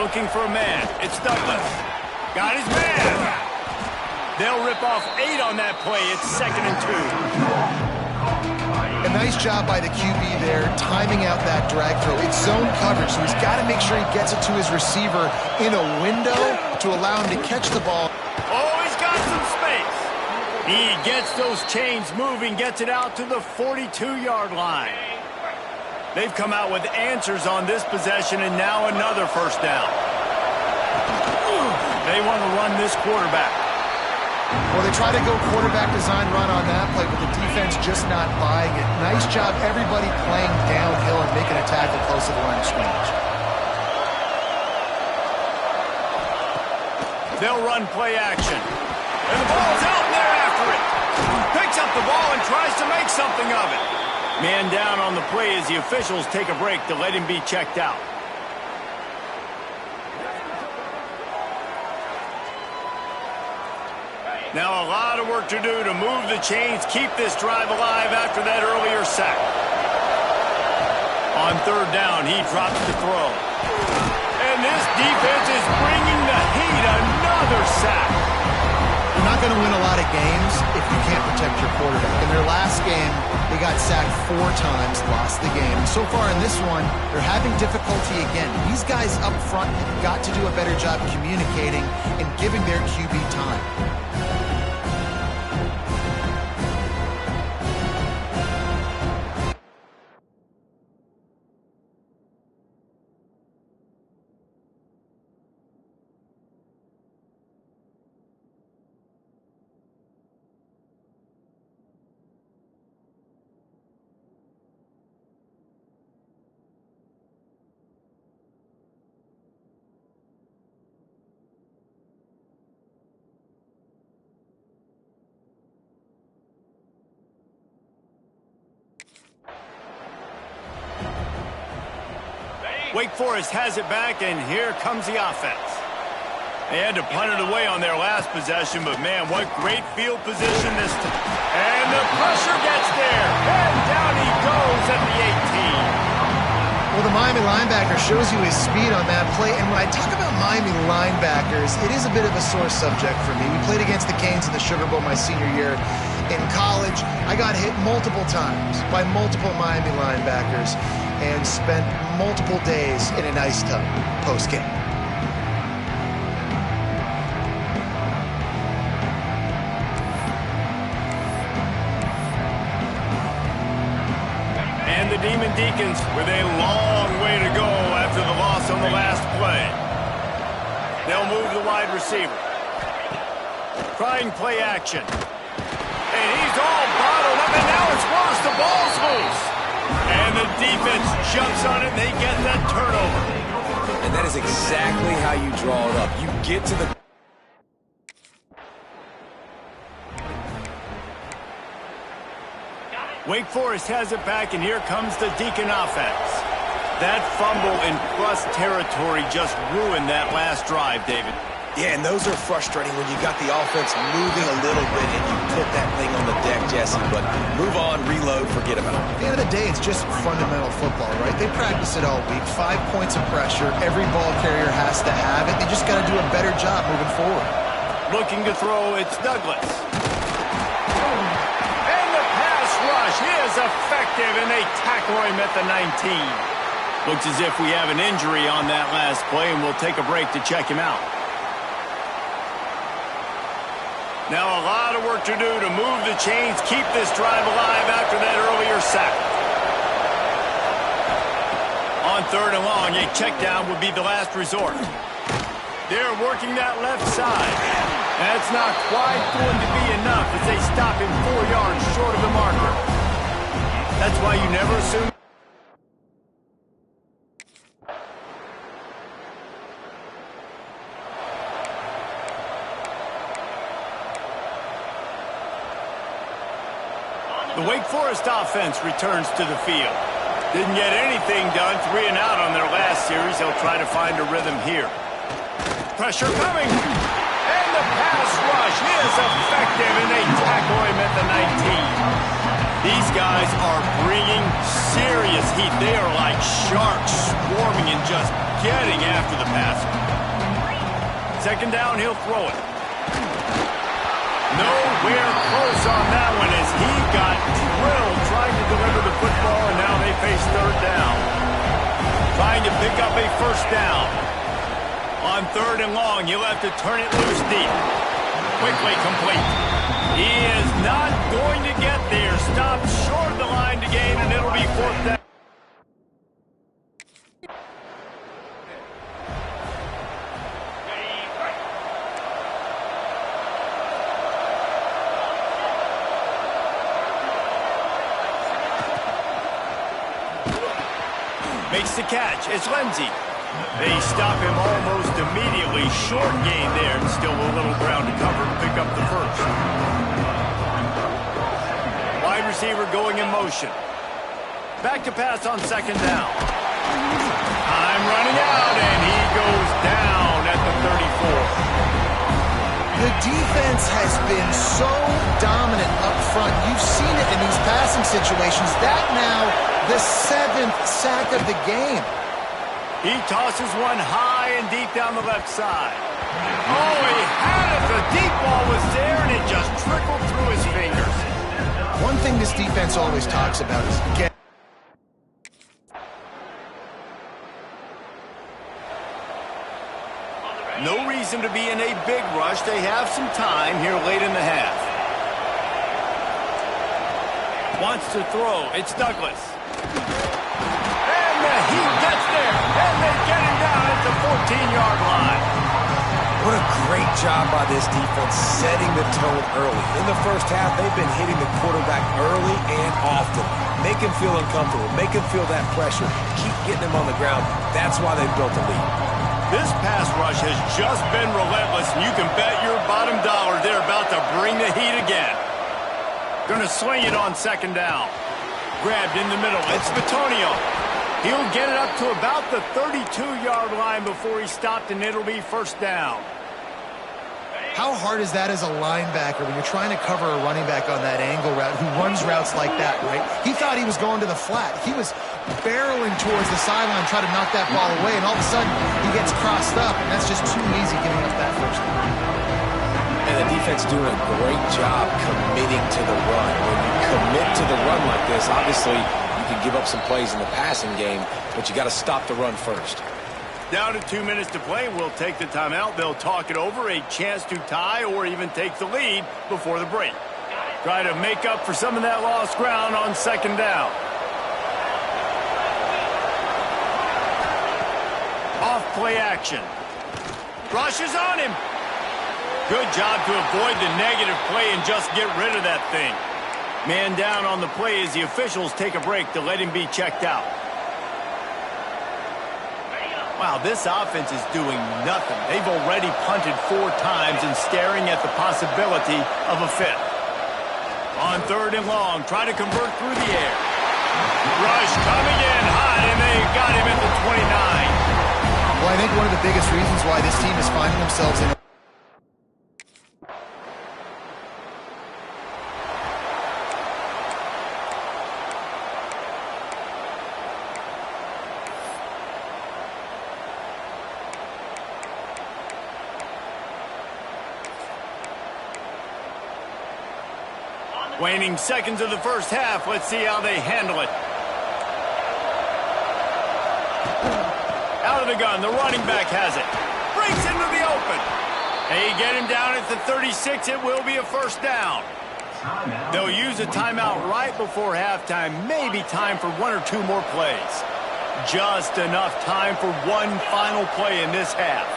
Looking for a man. It's Douglas. Got his man. They'll rip off 8 on that play. It's 2nd and 2. A nice job by the QB there, timing out that drag throw. It's zone coverage, so he's got to make sure he gets it to his receiver in a window to allow him to catch the ball. Oh, he's got some space. He gets those chains moving, gets it out to the 42-yard line. They've come out with answers on this possession, and now another first down. They want to run this quarterback. Well, they try to go quarterback design run on that play, but the defense just not buying it. Nice job, everybody playing downhill and making a tackle close to the line of scrimmage. They'll run play action. And the ball's out, and they're after it. Picks up the ball and tries to make something of it. Man down on the play as the officials take a break to let him be checked out. Now a lot of work to do to move the chains, keep this drive alive after that earlier sack. On 3rd down, he drops the throw. And this defense is bringing the heat. Another sack. You're not going to win a lot of games if you can't protect your quarterback. In their last game, they got sacked 4 times, lost the game. And so far in this one, they're having difficulty again. These guys up front have got to do a better job communicating and giving their QB time. Wake Forest has it back, and here comes the offense. They had to punt it away on their last possession, but man, what great field position this time. And the pressure gets there, and down he goes at the 18. Well, the Miami linebacker shows you his speed on that play, and when I talk about Miami linebackers, it is a bit of a sore subject for me. We played against the Canes in the Sugar Bowl my senior year in college. I got hit multiple times by multiple Miami linebackers and spent multiple days in an ice tub post-game. And the Demon Deacons with a long way to go after the loss on the last play. They'll move the wide receiver. Trying play action. And he's all bottled up, and now it's worse. The ball's loose. And the defense jumps on it, and they get that turnover. And that is exactly how you draw it up. You get to the... Wake Forest has it back, and here comes the Deacon offense. That fumble in plus territory just ruined that last drive, David. Yeah, and those are frustrating when you got the offense moving a little bit and you put that thing on the deck, Jesse. But move on, reload, forget about it. At the end of the day, it's just fundamental football, right? They practice it all week. 5 points of pressure. Every ball carrier has to have it. They just got to do a better job moving forward. Looking to throw, it's Douglas. And the pass rush is effective, and they tackle him at the 19. Looks as if we have an injury on that last play, and we'll take a break to check him out. Now a lot of work to do to move the chains, keep this drive alive after that earlier sack. On 3rd and long, a check down would be the last resort. They're working that left side. That's not quite going to be enough as they stop him 4 yards short of the marker. That's why you never assume. The Wake Forest offense returns to the field. Didn't get anything done, 3 and out on their last series. They'll try to find a rhythm here. Pressure coming. And the pass rush is effective, and they tackle him at the 19. These guys are bringing serious heat. They are like sharks swarming and just getting after the passer. Second down, he'll throw it. Nowhere close on that one as he got drilled trying to deliver the football, and now they face third down. Trying to pick up a first down. On third and long, you'll have to turn it loose deep. Quickly complete. He is not going to get there. Stopped short of the line to gain, and it'll be fourth down. Makes the catch. It's Lindsey. They stop him almost immediately. Short gain there, and still a little ground to cover to pick up the first. Wide receiver going in motion. Back to pass on second down. Time running out, and he goes down at the 34. The defense has been so dominant up front. You've seen it in these passing situations. That now, the 7th sack of the game. He tosses one high and deep down the left side. Oh, he had it. The deep ball was there, and it just trickled through his fingers. One thing this defense always talks about is get. No reason to be in a big rush. They have some time here late in the half. Wants to throw. It's Douglas. And he gets there. And they get him down at the 14-yard line. What a great job by this defense setting the tone early. In the first half, they've been hitting the quarterback early and often. Make him feel uncomfortable. Make him feel that pressure. Keep getting him on the ground. That's why they've built a lead. This pass rush has just been relentless, and you can bet your bottom dollar they're about to bring the heat again. Going to swing it on second down. Grabbed in the middle. It's Bitonio. He'll get it up to about the 32-yard line before he stopped, and it'll be first down. How hard is that as a linebacker when you're trying to cover a running back on that angle route who runs routes like that, right? He thought he was going to the flat. He was barreling towards the sideline trying to knock that ball away, and all of a sudden he gets crossed up, and that's just too easy giving up that first down. And the defense doing a great job committing to the run. When you commit to the run like this, obviously you can give up some plays in the passing game, but you got to stop the run first. Down to 2 minutes to play. We'll take the timeout. They'll talk it over. A chance to tie or even take the lead before the break. Try to make up for some of that lost ground on second down. Off play action. Rush is on him. Good job to avoid the negative play and just get rid of that thing. Man down on the play as the officials take a break to let him be checked out. Wow, this offense is doing nothing. They've already punted 4 times and staring at the possibility of a fifth. On third and long, try to convert through the air. Rush coming in hot, and they got him at the 29. Well, I think one of the biggest reasons why this team is finding themselves in waning seconds of the first half. Let's see how they handle it. Out of the gun. The running back has it. Breaks into the open. They get him down at the 36. It will be a first down. They'll use a timeout right before halftime. Maybe time for 1 or 2 more plays. Just enough time for one final play in this half.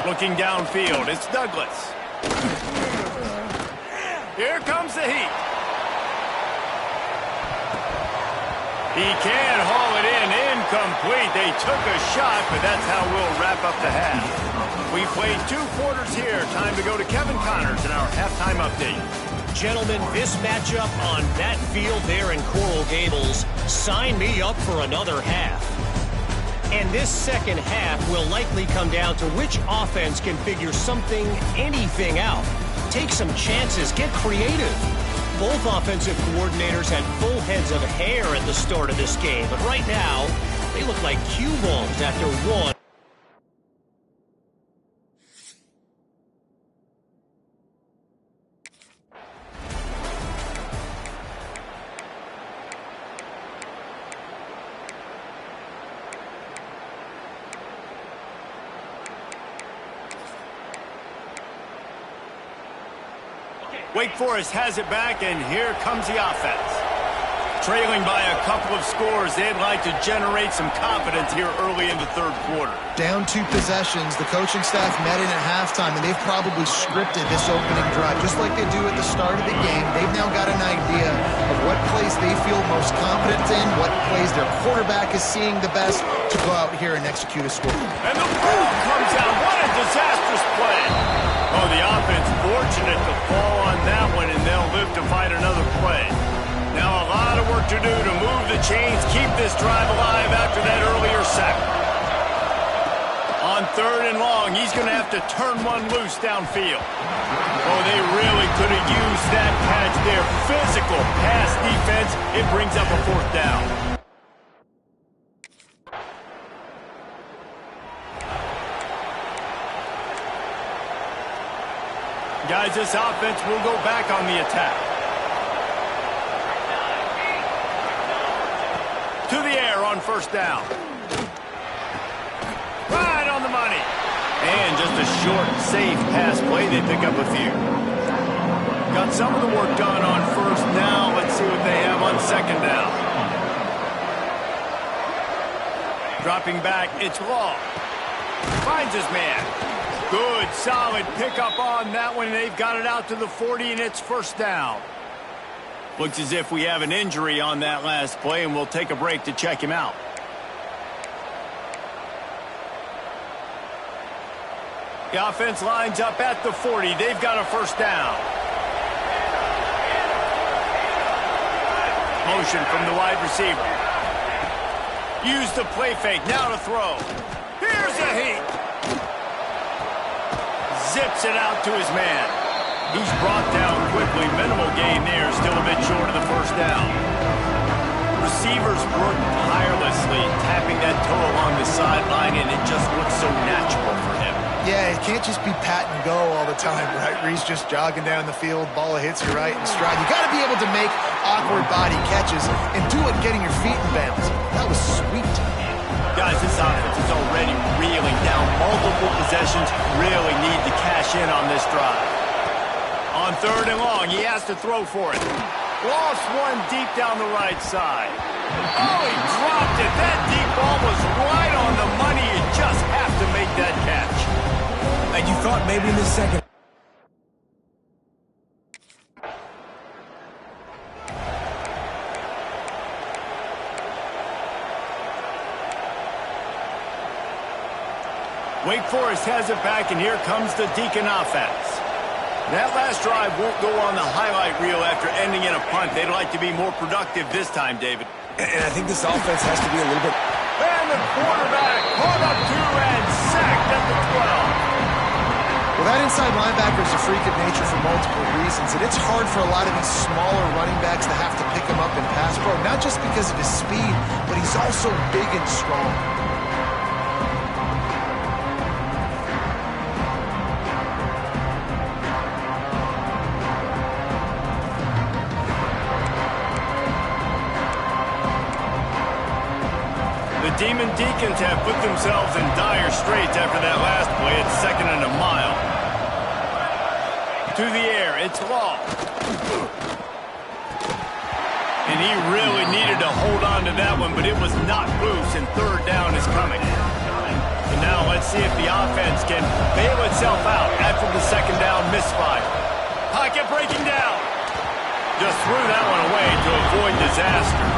Looking downfield. It's Douglas. Here comes the heat. He can haul it in. Incomplete. They took a shot, but that's how we'll wrap up the half. We played 2 quarters here. Time to go to Kevin Connors in our halftime update. Gentlemen, this matchup on that field there in Coral Gables, sign me up for another half. And this second half will likely come down to which offense can figure something, anything out. Take some chances, get creative. Both offensive coordinators had full heads of hair at the start of this game, but right now, they look like cue balls after one. Wake Forest has it back, and here comes the offense. Trailing by a couple of scores, they'd like to generate some confidence here early in the third quarter. Down 2 possessions, the coaching staff met in at halftime, and they've probably scripted this opening drive just like they do at the start of the game. They've now got an idea of what plays they feel most confident in, what plays their quarterback is seeing the best to go out here and execute a score. And the ball comes out. What a disastrous play. Oh, the offense fortunate to fall on that one, and they'll live to fight another play. Now a lot of work to do to move the chains, keep this drive alive after that earlier sack. On 3rd and long, he's going to have to turn one loose downfield. Oh, they really could have used that catch there. Physical pass defense. It brings up a 4th down. Guys, this offense will go back on the attack. To the air on 1st down. Right on the money. And just a short, safe pass play. They pick up a few. Got some of the work done on 1st down. Let's see what they have on 2nd down. Dropping back, it's Law. Finds his man. Good, solid pickup on that one. They've got it out to the 40, and it's 1st down. Looks as if we have an injury on that last play, and we'll take a break to check him out. The offense lines up at the 40. They've got a 1st down. Motion from the wide receiver. Use the play fake. Now to throw. Here's a heat. Zips it out to his man. He's brought down quickly. Minimal gain there. Still a bit short of the 1st down. Receivers work tirelessly, tapping that toe along the sideline, and it just looks so natural for him. Yeah, it can't just be pat and go all the time, right? Where he's just jogging down the field, ball hits you right in stride. You got to be able to make awkward body catches and do it getting your feet in bounds. That was sweet. Guys, this offense is already reeling down. Multiple possessions, really need to cash in on this drive. On 3rd and long, he has to throw for it. Lost one deep down the right side. Oh, he dropped it. That deep ball was right on the money. You just have to make that catch. And you thought maybe in the second. Wake Forest has it back, and here comes the Deacon offense. That last drive won't go on the highlight reel after ending in a punt. They'd like to be more productive this time, David. And I think this offense has to be a little bit... And the quarterback caught up to and sacked at the 12. Well, that inside linebacker is a freak of nature for multiple reasons, and it's hard for a lot of these smaller running backs to have to pick him up in pass pro, not just because of his speed, but he's also big and strong. The Demon Deacons have put themselves in dire straits after that last play. It's 2nd and a mile. To the air, it's Law. And he really needed to hold on to that one, but it was not loose, and 3rd down is coming. And now let's see if the offense can bail itself out after the 2nd down misfire. Pocket breaking down. Just threw that one away to avoid disaster.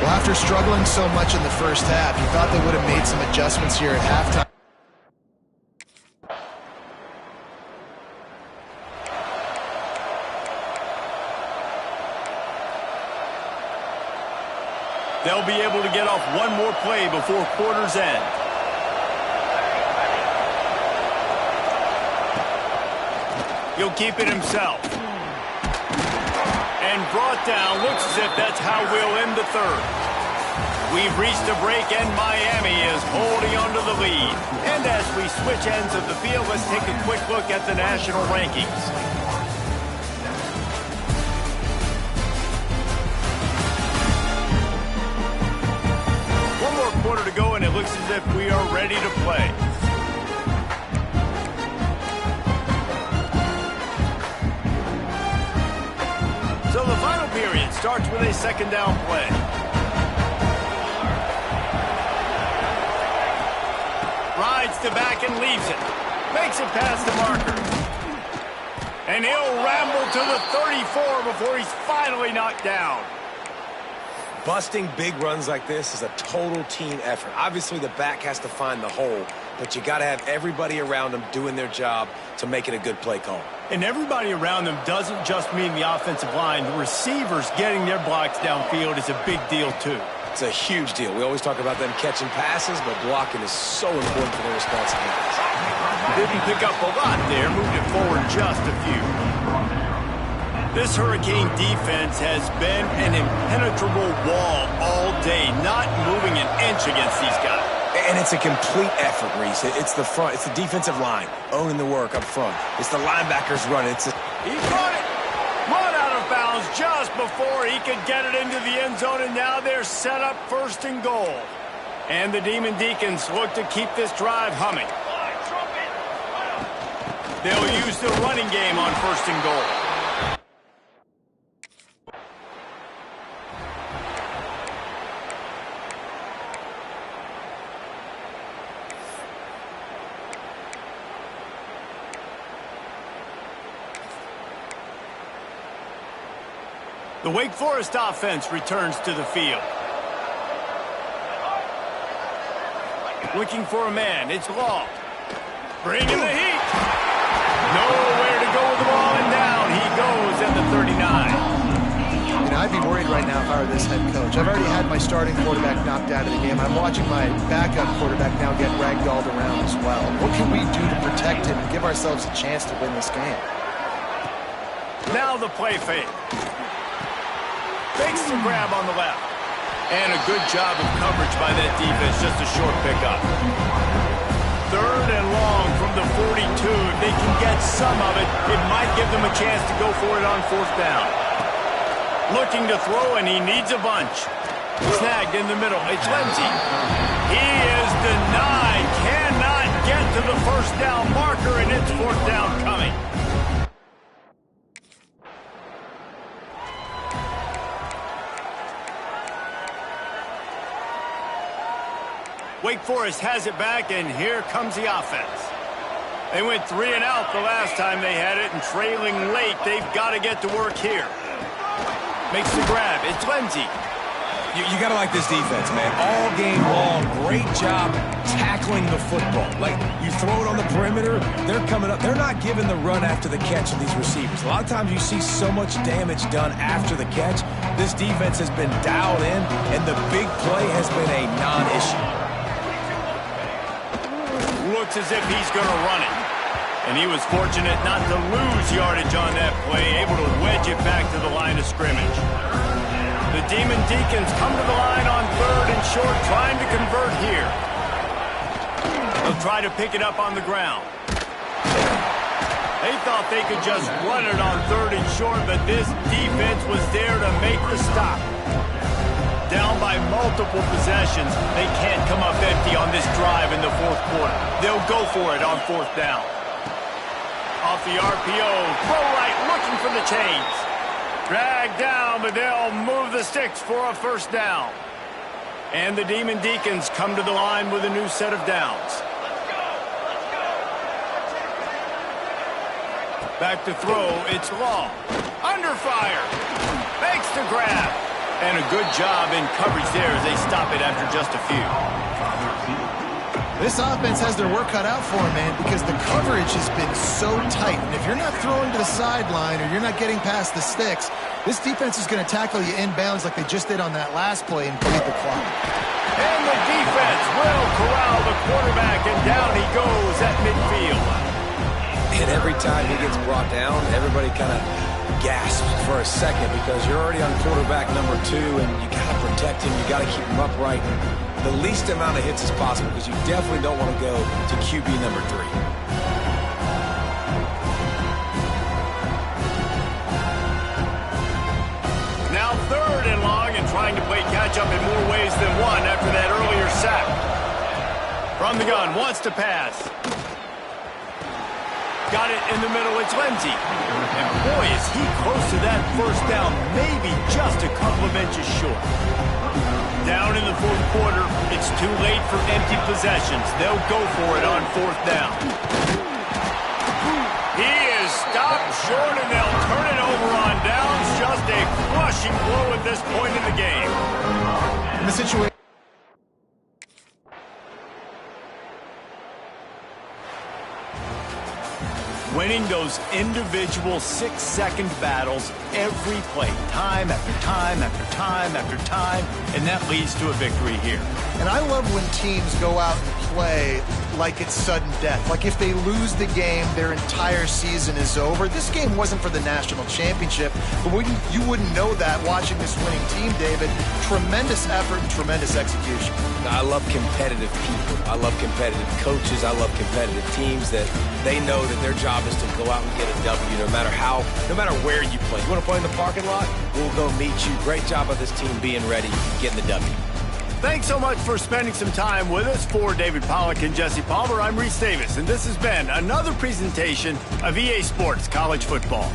Well, after struggling so much in the first half, you thought they would have made some adjustments here at halftime. They'll be able to get off one more play before quarter's end. He'll keep it himself. brought down. Looks as if that's how we'll end the third. We've reached a break, and Miami is holding on to the lead. And as we switch ends of the field, let's take a quick look at the national rankings. One more quarter to go, and it looks as if we are ready to play. So the final period starts with a second down play. Rides to back and leaves it. Makes it past the marker. And he'll ramble to the 34 before he's finally knocked down. Busting big runs like this is a total team effort. Obviously, the back has to find the hole, but you got to have everybody around them doing their job to make it a good play call. And everybody around them doesn't just mean the offensive line. The receivers getting their blocks downfield is a big deal, too. It's a huge deal. We always talk about them catching passes, but blocking is so important for their responsibilities. Didn't pick up a lot there, moved it forward just a few. This Hurricane defense has been an impenetrable wall all day, not moving an inch against these guys. And it's a complete effort, Reese. It's the front, it's the defensive line owning the work up front. It's the linebackers running. He caught it. Run out of bounds just before he could get it into the end zone, and now they're set up first and goal. And the Demon Deacons look to keep this drive humming. They'll use the running game on first and goal. The Wake Forest offense returns to the field. Looking for a man. It's Law. Bringing the heat. Nowhere to go with the ball, and down he goes at the 39. You know, I'd be worried right now if I were this head coach. I've already had my starting quarterback knocked out of the game. I'm watching my backup quarterback now get ragdolled around as well. What can we do to protect him and give ourselves a chance to win this game? Now the play fake. Fakes the grab on the left. And a good job of coverage by that defense. Just a short pickup. Third and long from the 42. If they can get some of it, it might give them a chance to go for it on fourth down. Looking to throw, and he needs a bunch. Snagged in the middle. It's Lindsey. He is denied. Cannot get to the first down marker, and it's fourth down coming. Wake Forest has it back, and here comes the offense. They went 3 and out the last time they had it, and trailing late, they've got to get to work here. Makes the grab. It's Lindsey. You got to like this defense, man. All game long, great job tackling the football. Like, you throw it on the perimeter, they're coming up. They're not giving the run after the catch of these receivers. A lot of times you see so much damage done after the catch. This defense has been dialed in, and the big play has been a non-issue. Looks as if he's going to run it. And he was fortunate not to lose yardage on that play, able to wedge it back to the line of scrimmage. The Demon Deacons come to the line on third and short, trying to convert here. They'll try to pick it up on the ground. They thought they could just run it on third and short, but this defense was there to make the stop. Down by multiple possessions, they can't come up empty on this drive in the fourth quarter. They'll go for it on fourth down. Off the RPO, throw right, looking for the chains. Dragged down, but they'll move the sticks for a first down. And the Demon Deacons come to the line with a new set of downs. Back to throw, it's Law. Under fire. Makes the grab. And a good job in coverage there as they stop it after just a few. This offense has their work cut out for them, man, because the coverage has been so tight. And if you're not throwing to the sideline or you're not getting past the sticks, this defense is going to tackle you inbounds like they just did on that last play and bleed the clock. And the defense will corral the quarterback, and down he goes at midfield. And every time he gets brought down, everybody kind of gasps for a second because you're already on quarterback number 2, and you got to protect him. You got to keep him upright. The least amount of hits as possible because you definitely don't want to go to QB number 3. Now 3rd and long, and trying to play catch-up in more ways than one after that earlier sack. From the gun, wants to pass. Got it in the middle, it's Lindsey. And boy, is he close to that first down, maybe just a couple of inches short. Down in the 4th quarter, it's too late for empty possessions. They'll go for it on 4th down. He is stopped short, and they'll turn it over on downs. Just a crushing blow at this point in the game. In the situation. Winning those individual 6-second battles every play, time after time after time after time, and that leads to a victory here. And I love when teams go out and play like it's sudden death. Like if they lose the game, their entire season is over. This game wasn't for the national championship, but you wouldn't know that watching this winning team, David. Tremendous effort and tremendous execution. I love competitive people. I love competitive coaches. I love competitive teams that they know that their job is to go out and get a W no matter where you play. You want to play in the parking lot? We'll go meet you. Great job of this team being ready, getting the W. Thanks so much for spending some time with us. For David Pollack and Jesse Palmer, I'm Reese Davis, and this has been another presentation of EA Sports College Football.